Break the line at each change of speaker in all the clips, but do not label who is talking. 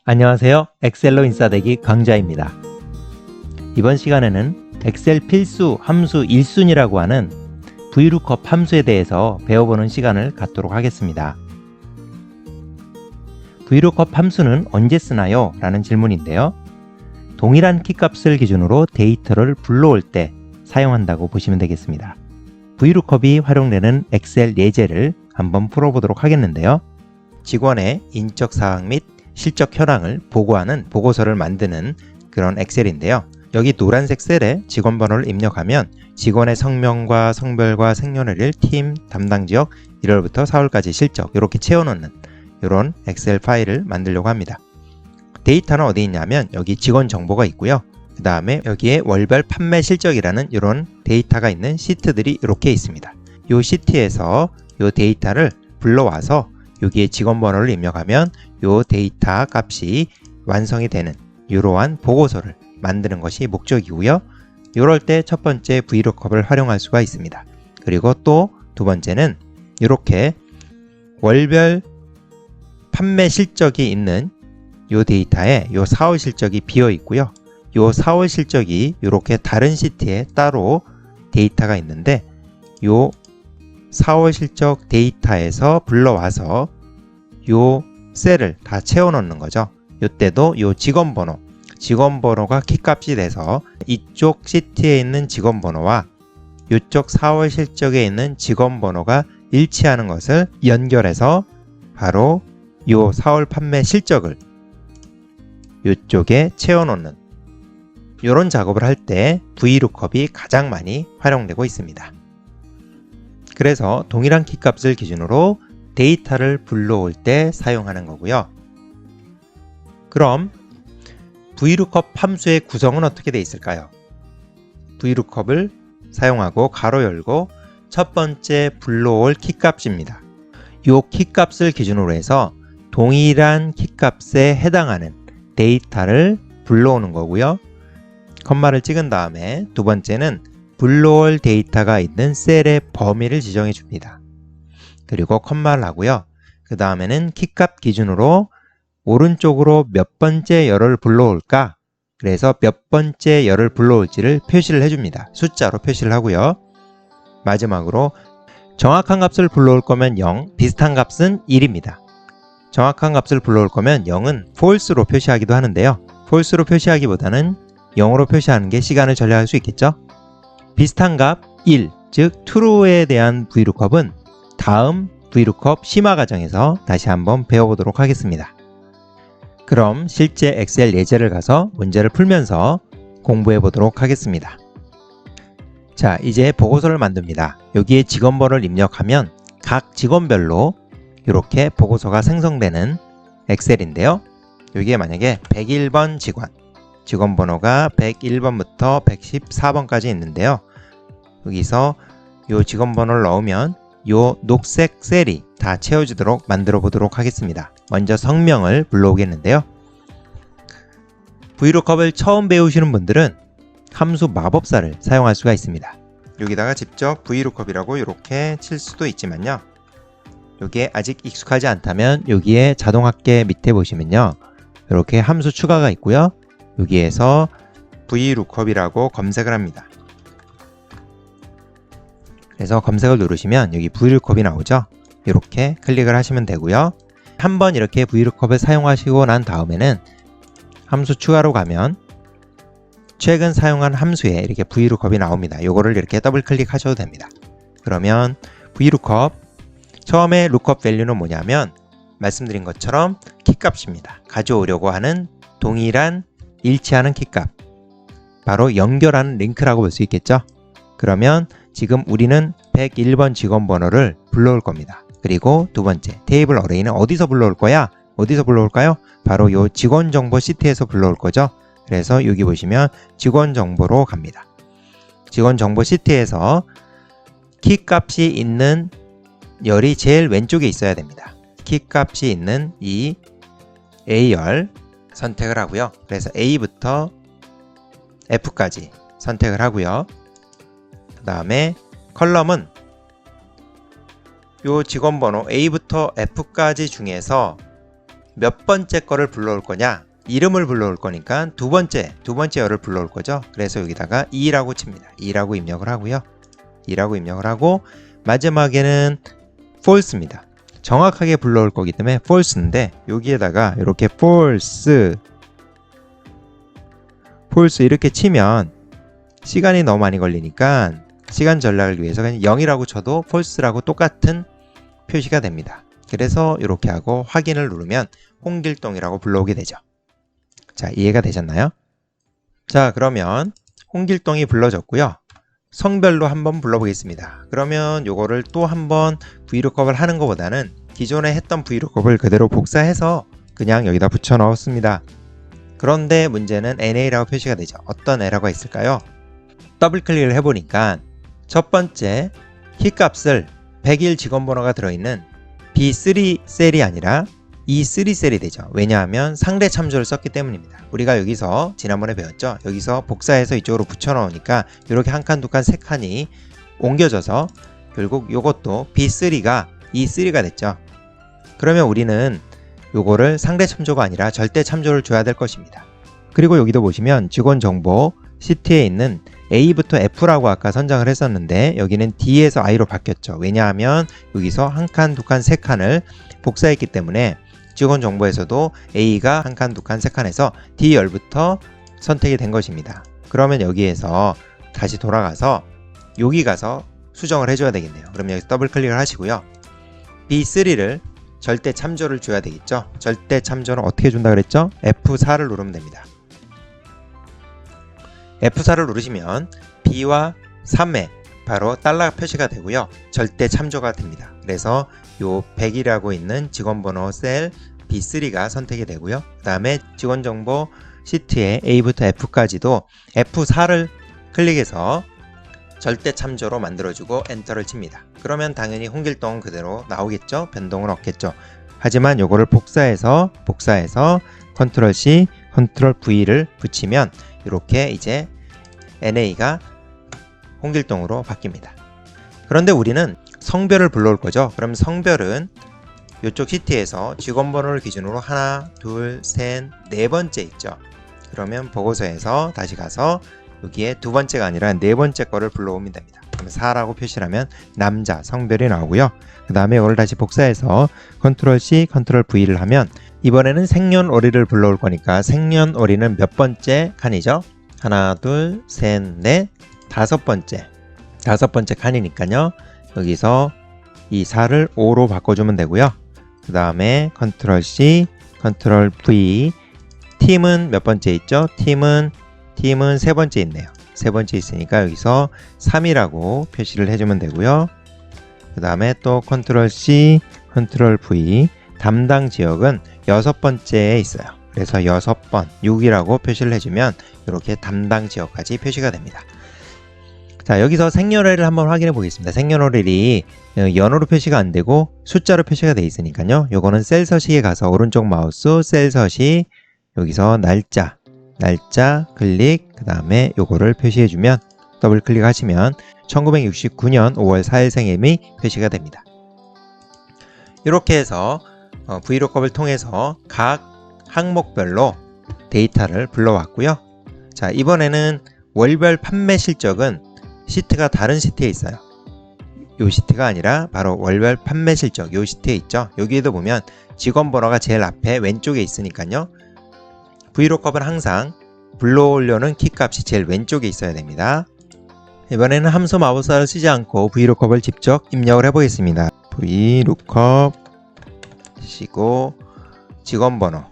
안녕하세요. 엑셀로 인싸되기 강좌입니다. 이번 시간에는 엑셀 필수 함수 1순위라고 하는 VLOOKUP 함수에 대해서 배워보는 시간을 갖도록 하겠습니다. VLOOKUP 함수는 언제 쓰나요? 라는 질문인데요. 동일한 키값을 기준으로 데이터를 불러올 때 사용한다고 보시면 되겠습니다. VLOOKUP이 활용되는 엑셀 예제를 한번 풀어보도록 하겠는데요. 직원의 인적 사항 및 실적 현황을 보고하는 보고서를 만드는 그런 엑셀인데요. 여기 노란색 셀에 직원 번호를 입력하면 직원의 성명과 성별과 생년월일, 팀, 담당 지역 1월부터 4월까지 실적 이렇게 채워놓는 이런 엑셀 파일을 만들려고 합니다. 데이터는 어디 있냐면 여기 직원 정보가 있고요. 그 다음에 여기에 월별 판매 실적이라는 이런 데이터가 있는 시트들이 이렇게 있습니다. 이 시트에서 이 데이터를 불러와서 여기에 직원 번호를 입력하면 이 데이터 값이 완성이 되는 이러한 보고서를 만드는 것이 목적이고요. 이럴 때 첫 번째 VLOOKUP을 활용할 수가 있습니다. 그리고 또 두 번째는 이렇게 월별 판매 실적이 있는 이 데이터에 이 4월 실적이 비어 있고요. 이 4월 실적이 이렇게 다른 시트에 따로 데이터가 있는데 이 4월 실적 데이터에서 불러와서 요 셀을 다 채워 넣는 거죠. 이때도 요 직원 번호가 키값이 돼서 이쪽 시트에 있는 직원 번호와 이쪽 4월 실적에 있는 직원 번호가 일치하는 것을 연결해서 바로 요 4월 판매 실적을 이쪽에 채워 넣는 이런 작업을 할 때 VLOOKUP이 가장 많이 활용되고 있습니다. 그래서 동일한 키값을 기준으로 데이터를 불러올 때 사용하는 거고요. 그럼 VLOOKUP 함수의 구성은 어떻게 되어 있을까요? VLOOKUP을 사용하고 가로 열고 첫 번째 불러올 키값입니다. 이 키값을 기준으로 해서 동일한 키값에 해당하는 데이터를 불러오는 거고요. 컴마를 찍은 다음에 두 번째는 불러올 데이터가 있는 셀의 범위를 지정해 줍니다. 그리고 컴마를 하고요. 그 다음에는 키값 기준으로 오른쪽으로 몇 번째 열을 불러올까? 그래서 몇 번째 열을 불러올지를 표시를 해줍니다. 숫자로 표시를 하고요. 마지막으로 정확한 값을 불러올 거면 0, 비슷한 값은 1입니다. 정확한 값을 불러올 거면 0은 false로 표시하기도 하는데요. false로 표시하기보다는 0으로 표시하는 게 시간을 절약할 수 있겠죠? 비슷한 값 1, 즉 true에 대한 VLOOKUP은 다음 VLOOKUP 심화 과정에서 다시 한번 배워보도록 하겠습니다. 그럼 실제 엑셀 예제를 가서 문제를 풀면서 공부해 보도록 하겠습니다. 자, 이제 보고서를 만듭니다. 여기에 직원 번호를 입력하면 각 직원별로 이렇게 보고서가 생성되는 엑셀인데요. 여기에 만약에 101번 직원 번호가 101번부터 114번까지 있는데요. 여기서 이 직원 번호를 넣으면 이 녹색 셀이 다 채워지도록 만들어 보도록 하겠습니다. 먼저 성명을 불러오겠는데요. VLOOKUP을 처음 배우시는 분들은 함수 마법사를 사용할 수가 있습니다. 여기다가 직접 VLOOKUP이라고 이렇게 칠 수도 있지만요. 여기에 아직 익숙하지 않다면 여기에 자동합계 밑에 보시면요. 이렇게 함수 추가가 있고요. 여기에서 VLOOKUP이라고 검색을 합니다. 그래서 검색을 누르시면 여기 VLOOKUP이 나오죠. 이렇게 클릭을 하시면 되고요. 한번 이렇게 VLOOKUP을 사용하시고 난 다음에는 함수 추가로 가면 최근 사용한 함수에 이렇게 VLOOKUP이 나옵니다. 이거를 이렇게 더블 클릭하셔도 됩니다. 그러면 VLOOKUP 처음에 lookup value는 뭐냐면 말씀드린 것처럼 키값입니다. 가져오려고 하는 동일한 일치하는 키값, 바로 연결하는 링크라고 볼 수 있겠죠. 그러면 지금 우리는 101번 직원 번호를 불러올 겁니다. 그리고 두 번째, 테이블 어레이는 어디서 불러올 거야? 어디서 불러올까요? 바로 이 직원 정보 시트에서 불러올 거죠. 그래서 여기 보시면 직원 정보로 갑니다. 직원 정보 시트에서 키값이 있는 열이 제일 왼쪽에 있어야 됩니다. 키값이 있는 이 A열 선택을 하고요. 그래서 A부터 F까지 선택을 하고요. 그 다음에 컬럼은 요 직원 번호 A부터 F까지 중에서 몇 번째 거를 불러올 거냐? 이름을 불러올 거니까 두 번째 열을 불러올 거죠. 그래서 여기다가 2라고 칩니다. 2라고 입력을 하고요. 2라고 입력을 하고 마지막에는 false입니다. 정확하게 불러올 거기 때문에 false인데 여기에다가 이렇게 false 이렇게 치면 시간이 너무 많이 걸리니까 시간 전략을 위해서 그냥 0이라고 쳐도 false라고 똑같은 표시가 됩니다. 그래서 이렇게 하고 확인을 누르면 홍길동이라고 불러오게 되죠. 자, 이해가 되셨나요? 자, 그러면 홍길동이 불러졌고요. 성별로 한번 불러보겠습니다. 그러면 요거를 또 한번 VLOOKUP을 하는 것보다는 기존에 했던 VLOOKUP을 그대로 복사해서 그냥 여기다 붙여 넣었습니다. 그런데 문제는 NA라고 표시가 되죠. 어떤 에러가 있을까요? 더블 클릭을 해보니까 첫 번째 키값을 100일 직원번호가 들어있는 B3 셀이 아니라 E3 셀이 되죠. 왜냐하면 상대 참조를 썼기 때문입니다. 우리가 여기서 지난번에 배웠죠. 여기서 복사해서 이쪽으로 붙여 넣으니까 이렇게 한 칸, 두 칸, 세 칸이 옮겨져서 결국 이것도 B3가 E3가 됐죠. 그러면 우리는 요거를 상대 참조가 아니라 절대 참조를 줘야 될 것입니다. 그리고 여기도 보시면 직원 정보 시트에 있는 A부터 F라고 아까 선정을 했었는데 여기는 D에서 I로 바뀌었죠. 왜냐하면 여기서 한 칸, 두 칸, 세 칸을 복사했기 때문에 직원 정보에서도 A가 한 칸, 두 칸, 세 칸에서 D열부터 선택이 된 것입니다. 그러면 여기에서 다시 돌아가서 여기 가서 수정을 해줘야 되겠네요. 그럼 여기 더블 클릭을 하시고요. B3를 절대 참조를 줘야 되겠죠. 절대 참조는 어떻게 준다 그랬죠? F4를 누르면 됩니다. F4를 누르시면 B와 3에 바로 달러 표시가 되고요. 절대 참조가 됩니다. 그래서 요 100이라고 있는 직원번호 셀 B3가 선택이 되고요. 그 다음에 직원정보 시트에 A부터 F까지도 F4를 클릭해서 절대 참조로 만들어주고 엔터를 칩니다. 그러면 당연히 홍길동 그대로 나오겠죠. 변동은 없겠죠. 하지만 요거를 복사해서 컨트롤 C, 컨트롤 V를 붙이면 이렇게 이제 NA가 홍길동으로 바뀝니다. 그런데 우리는 성별을 불러올 거죠. 그럼 성별은 이쪽 시트에서 직원번호를 기준으로 하나, 둘, 셋, 네 번째 있죠. 그러면 보고서에서 다시 가서 여기에 두 번째가 아니라 네 번째 거를 불러오면 됩니다. 그럼 4라고 표시를 하면 남자 성별이 나오고요. 그 다음에 이걸 다시 복사해서 컨트롤 C, 컨트롤 V를 하면 이번에는 생년월일을 불러올 거니까 생년월일은 몇 번째 칸이죠? 하나, 둘, 셋, 넷, 다섯 번째 칸이니까요. 여기서 이 4를 5로 바꿔주면 되고요. 그 다음에 컨트롤 C, 컨트롤 V, 팀은 몇 번째 있죠? 팀은 세 번째 있네요. 세 번째 있으니까 여기서 3이라고 표시를 해주면 되고요. 그 다음에 또 컨트롤 C, 컨트롤 V, 담당 지역은 여섯 번째에 있어요. 그래서 6번, 6이라고 표시를 해주면 이렇게 담당 지역까지 표시가 됩니다. 자, 여기서 생년월일을 한번 확인해 보겠습니다. 생년월일이 연호로 표시가 안 되고 숫자로 표시가 되어 있으니까요. 요거는 셀 서식에 가서 오른쪽 마우스 셀 서식, 여기서 날짜 클릭, 그 다음에 요거를 표시해 주면 더블 클릭하시면 1969년 5월 4일 생일이 표시가 됩니다. 이렇게 해서 VLOOKUP을 통해서 각 항목별로 데이터를 불러왔고요. 자, 이번에는 월별 판매 실적은 시트가 다른 시트에 있어요. 요 시트가 아니라 바로 월별 판매 실적 요 시트에 있죠. 여기에도 보면 직원 번호가 제일 앞에 왼쪽에 있으니까요. VLOOKUP은 항상 불러오려는 키값이 제일 왼쪽에 있어야 됩니다. 이번에는 함수 마법사를 쓰지 않고 VLOOKUP을 직접 입력을 해보겠습니다. VLOOKUP 시고 직원번호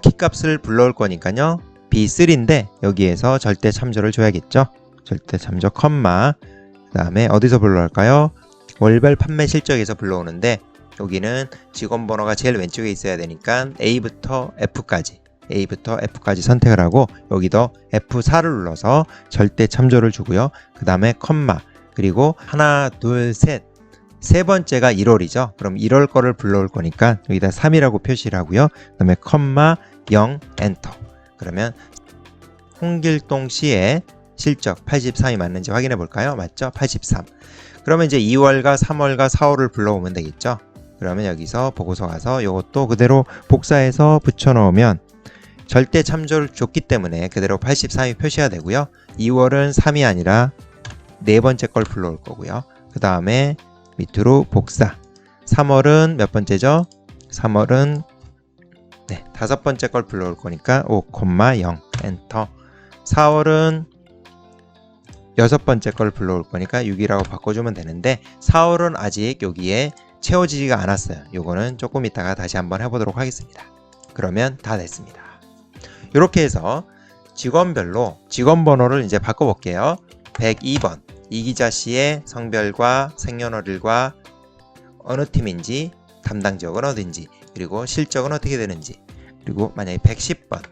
키값을 불러올 거니까요. B3인데 여기에서 절대 참조를 줘야겠죠. 절대 참조 컴마, 그 다음에 어디서 불러올까요? 월별 판매 실적에서 불러오는데 여기는 직원번호가 제일 왼쪽에 있어야 되니까 A부터 F까지 선택을 하고 여기도 F4를 눌러서 절대 참조를 주고요. 그 다음에 컴마, 그리고 하나, 둘, 세 번째가 1월이죠. 그럼 1월 거를 불러올 거니까 여기다 3이라고 표시를 하고요. 그 다음에 컴마 0 엔터. 그러면 홍길동 씨의 실적 83이 맞는지 확인해 볼까요? 맞죠? 83. 그러면 이제 2월과 3월과 4월을 불러오면 되겠죠. 그러면 여기서 보고서 가서 이것도 그대로 복사해서 붙여 넣으면 절대 참조를 줬기 때문에 그대로 83이 표시가 되고요. 2월은 3이 아니라 네 번째 걸 불러올 거고요. 그 다음에 밑으로 복사. 3월은 몇 번째죠? 3월은 다섯 번째 걸 불러올 거니까 5,0 엔터. 4월은 여섯 번째 걸 불러올 거니까 6이라고 바꿔주면 되는데 4월은 아직 여기에 채워지지가 않았어요. 요거는 조금 이따가 다시 한번 해보도록 하겠습니다. 그러면 다 됐습니다. 이렇게 해서 직원별로 직원 번호를 이제 바꿔볼게요. 102번 이기자 씨의 성별과 생년월일과 어느 팀인지, 담당 지역은 어딘지, 그리고 실적은 어떻게 되는지, 그리고 만약에 110번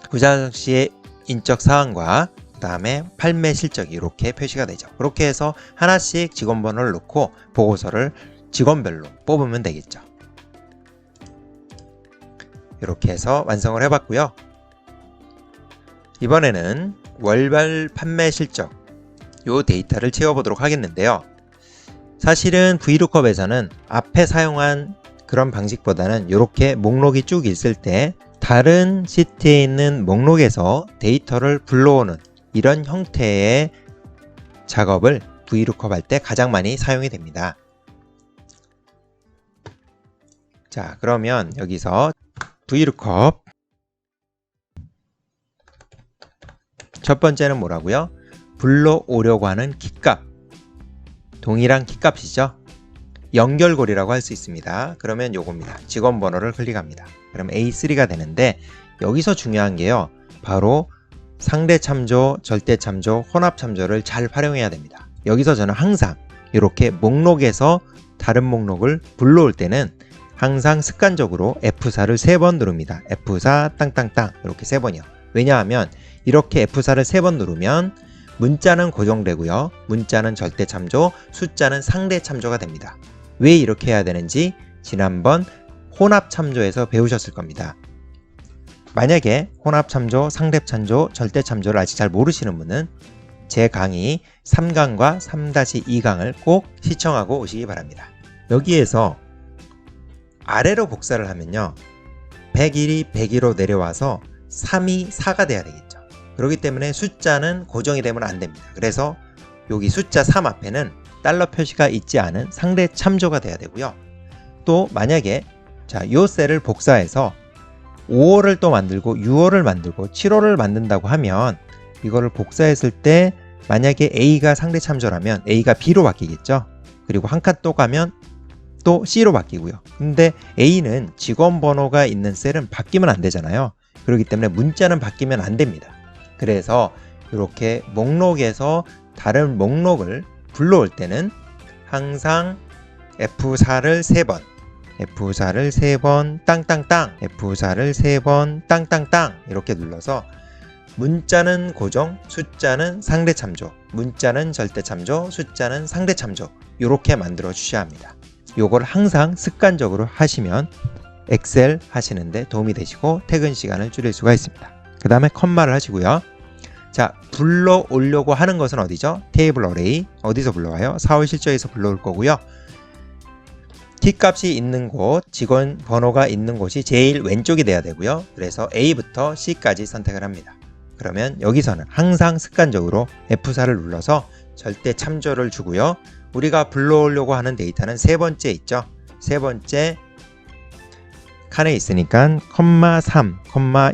부자석 씨의 인적 사항과 그 다음에 판매 실적이 이렇게 표시가 되죠. 그렇게 해서 하나씩 직원 번호를 넣고 보고서를 직원별로 뽑으면 되겠죠. 이렇게 해서 완성을 해봤고요. 이번에는 월별 판매 실적 요 데이터를 채워보도록 하겠는데요. 사실은 VLOOKUP에서는 앞에 사용한 그런 방식보다는 이렇게 목록이 쭉 있을 때 다른 시트에 있는 목록에서 데이터를 불러오는 이런 형태의 작업을 VLOOKUP 할 때 가장 많이 사용이 됩니다. 자, 그러면 여기서 VLOOKUP 첫 번째는 뭐라고요? 불러오려고 하는 키값, 동일한 키값이죠. 연결고리라고 할 수 있습니다. 그러면 요겁니다. 직원 번호를 클릭합니다. 그러면 A3가 되는데 여기서 중요한 게요. 바로 상대 참조, 절대 참조, 혼합 참조를 잘 활용해야 됩니다. 여기서 저는 항상 이렇게 목록에서 다른 목록을 불러올 때는 항상 습관적으로 F4를 3번 누릅니다. F4 땅땅땅 이렇게 3번이요. 왜냐하면 이렇게 F4를 3번 누르면 문자는 고정되고요. 문자는 절대 참조, 숫자는 상대 참조가 됩니다. 왜 이렇게 해야 되는지 지난번 혼합 참조에서 배우셨을 겁니다. 만약에 혼합 참조, 상대 참조, 절대 참조를 아직 잘 모르시는 분은 제 강의 3강과 3-2강을 꼭 시청하고 오시기 바랍니다. 여기에서 아래로 복사를 하면요. 101이 102로 내려와서 3이 4가 돼야 되겠죠. 그렇기 때문에 숫자는 고정이 되면 안 됩니다. 그래서 여기 숫자 3 앞에는 달러 표시가 있지 않은 상대 참조가 돼야 되고요. 또 만약에 요 셀을 복사해서 5월을 또 만들고 6월을 만들고 7월을 만든다고 하면 이거를 복사했을 때 만약에 A가 상대 참조라면 A가 B로 바뀌겠죠. 그리고 한 칸 또 가면 또 C로 바뀌고요. 근데 A는 직원 번호가 있는 셀은 바뀌면 안 되잖아요. 그렇기 때문에 문자는 바뀌면 안 됩니다. 그래서 이렇게 목록에서 다른 목록을 불러올 때는 항상 F4를 3번, F4를 3번 땅땅땅, F4를 3번 땅땅땅 이렇게 눌러서 문자는 고정, 숫자는 상대 참조, 문자는 절대 참조, 숫자는 상대 참조 이렇게 만들어 주셔야 합니다. 요걸 항상 습관적으로 하시면 엑셀 하시는데 도움이 되시고 퇴근 시간을 줄일 수가 있습니다. 그 다음에 컴마를 하시고요. 자, 불러오려고 하는 것은 어디죠? 테이블 어레이. 어디서 불러와요? 4월 실적에서 불러올 거고요. 키값이 있는 곳, 직원 번호가 있는 곳이 제일 왼쪽이 돼야 되고요. 그래서 A부터 C까지 선택을 합니다. 그러면 여기서는 항상 습관적으로 F4를 눌러서 절대 참조를 주고요. 우리가 불러오려고 하는 데이터는 세 번째 있죠? 세 번째 칸에 있으니까 3,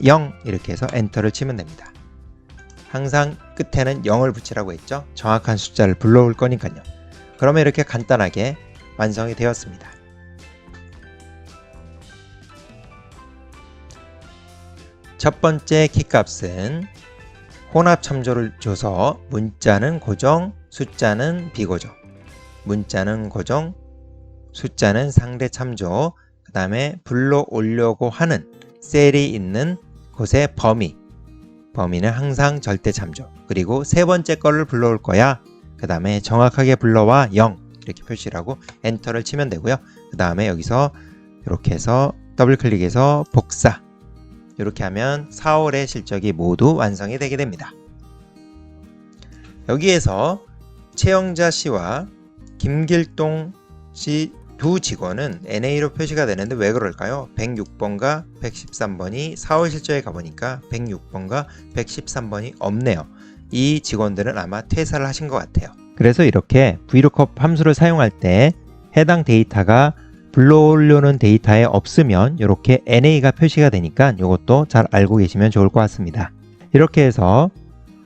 0 이렇게 해서 엔터를 치면 됩니다. 항상 끝에는 0을 붙이라고 했죠. 정확한 숫자를 불러올 거니까요. 그러면 이렇게 간단하게 완성이 되었습니다. 첫 번째 키값은 혼합 참조를 줘서 문자는 고정, 숫자는 비고정. 문자는 고정, 숫자는 상대 참조. 그 다음에 불러오려고 하는 셀이 있는 곳의 범위는 항상 절대 참조. 그리고 세 번째 거를 불러올 거야. 그 다음에 정확하게 불러와 0 이렇게 표시를 하고 엔터를 치면 되고요. 그 다음에 여기서 이렇게 해서 더블 클릭해서 복사. 이렇게 하면 4월의 실적이 모두 완성이 되게 됩니다. 여기에서 최영자 씨와 김길동 씨 두 직원은 NA로 표시가 되는데 왜 그럴까요? 106번과 113번이 4월 실적에 가보니까 106번과 113번이 없네요. 이 직원들은 아마 퇴사를 하신 것 같아요. 그래서 이렇게 VLOOKUP 함수를 사용할 때 해당 데이터가 불러오려는 데이터에 없으면 이렇게 NA가 표시가 되니까 이것도 잘 알고 계시면 좋을 것 같습니다. 이렇게 해서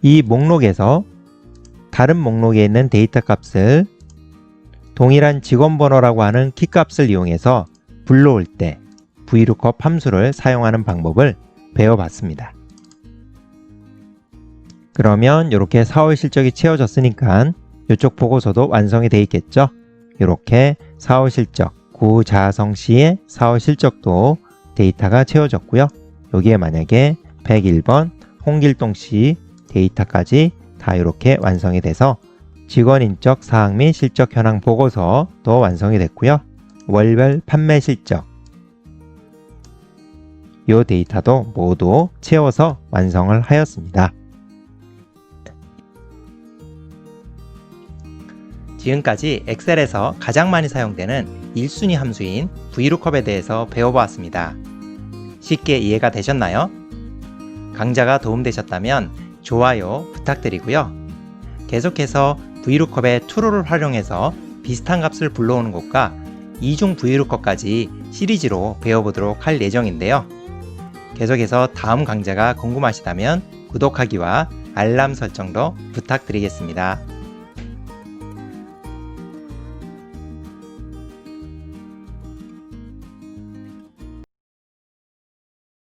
이 목록에서 다른 목록에 있는 데이터 값을 동일한 직원 번호라고 하는 키값을 이용해서 불러올 때 VLOOKUP 함수를 사용하는 방법을 배워봤습니다. 그러면 이렇게 4월 실적이 채워졌으니까 이쪽 보고서도 완성이 되어 있겠죠? 이렇게 4월 실적, 구자성 씨의 4월 실적도 데이터가 채워졌고요. 여기에 만약에 101번 홍길동 씨 데이터까지 다 이렇게 완성이 돼서 직원 인적 사항 및 실적 현황 보고서도 완성이 됐고요. 월별 판매 실적 이 데이터도 모두 채워서 완성을 하였습니다. 지금까지 엑셀에서 가장 많이 사용되는 1순위 함수인 VLOOKUP에 대해서 배워보았습니다. 쉽게 이해가 되셨나요? 강좌가 도움되셨다면 좋아요 부탁드리고요. 계속해서 VLOOKUP의 true를 활용해서 비슷한 값을 불러오는 것과 이중 VLOOKUP까지 시리즈로 배워보도록 할 예정인데요. 계속해서 다음 강좌가 궁금하시다면 구독하기와 알람 설정도 부탁드리겠습니다.